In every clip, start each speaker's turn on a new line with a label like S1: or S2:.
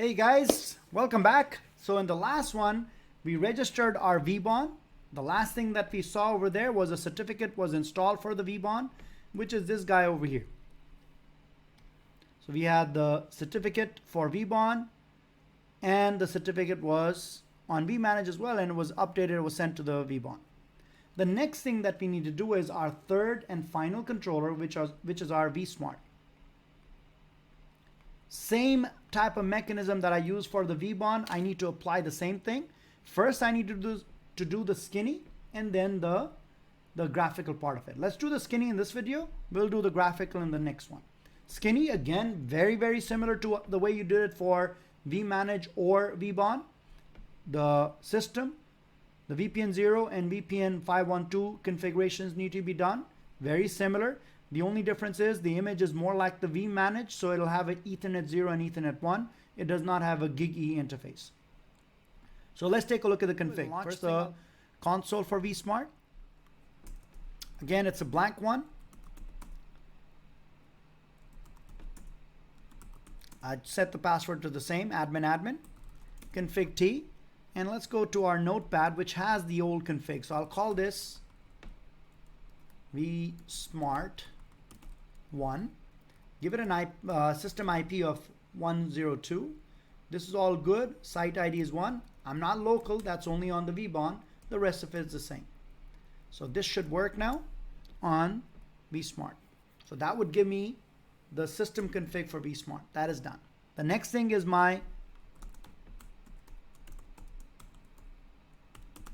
S1: Hey guys, welcome back. So in the last one, we registered our vBond. The last thing that we saw over there was a certificate was installed for the vBond, which is this guy over here. So we had the certificate for vBond and the certificate was on vManage as well, and it was updated, it was sent to the vBond. The next thing that we need to do is our third and final controller, which is our vSmart. Same type of mechanism that I use for the vBond, I need to apply the same thing. First, I need to do the skinny and then the graphical part of it. Let's do the skinny in this video. We'll do the graphical in the next one. Skinny, again, very, very similar to the way you did it for vManage or vBond. The system, the VPN 0 and VPN 512 configurations need to be done. Very similar. The only difference is the image is more like the vManage, so it'll have an Ethernet 0 and Ethernet 1. It does not have a GigE interface. So let's take a look at the config. First, the console for vSmart. Again, it's a blank one. I'd set the password to the same, admin, config T. And let's go to our notepad, which has the old config. So I'll call this vSmart 1. Give it an system IP of 102. This is all good. Site ID is 1. I'm not local. That's only on the vBond. The rest of it is the same. So this should work now on vSmart. So that would give me the system config for vSmart. That is done. The next thing is my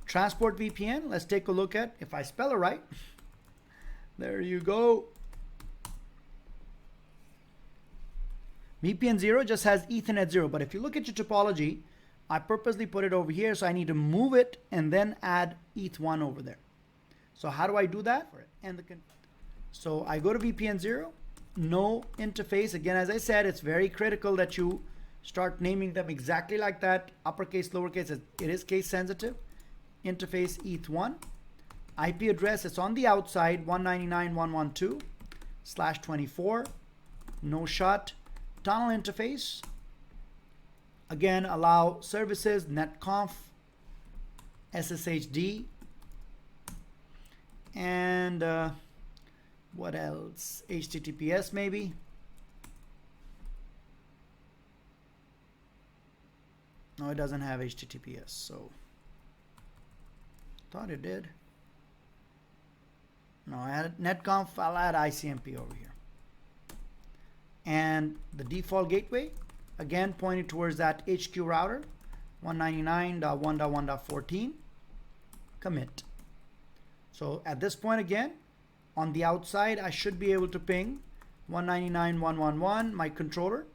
S1: transport VPN. Let's take a look at if I spell it right. There you go. VPN 0 just has Ethernet 0, but if you look at your topology, I purposely put it over here, so I need to move it and then add ETH1 over there. So how do I do that? So I go to VPN 0, no interface. Again, as I said, it's very critical that you start naming them exactly like that. Uppercase, lowercase, it is case sensitive. Interface ETH1. IP address, it's on the outside, 192.112/24. No shut. Tunnel interface. Again, allow services, netconf, SSHD, and what else? HTTPS maybe. No, it doesn't have HTTPS, so thought it did. No, I added netconf, I'll add ICMP over here. And the default gateway, again, pointed towards that HQ router, 199.1.1.14, commit. So at this point, again, on the outside, I should be able to ping 199.111, my controller,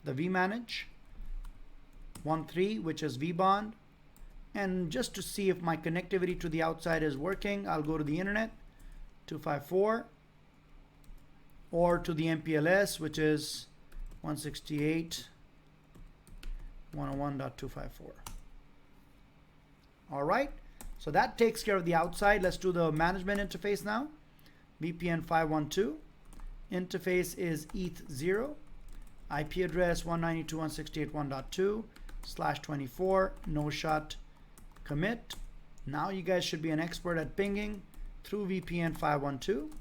S1: the vManage, 1.3, which is vBond. And just to see if my connectivity to the outside is working, I'll go to the internet, 254, or to the MPLS, which is 168.101.254. All right, so that takes care of the outside. Let's do the management interface now. VPN 512, interface is ETH0, IP address 192.168.1.2/24, no shut, commit. Now you guys should be an expert at pinging through VPN 512.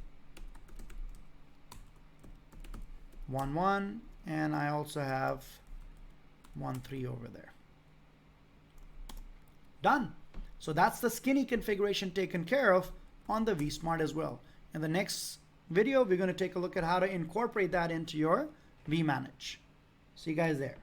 S1: 1.1, and I also have 1.3 over there. Done. So that's the skinny configuration taken care of on the vSmart as well. In the next video, we're going to take a look at how to incorporate that into your vManage. See you guys there.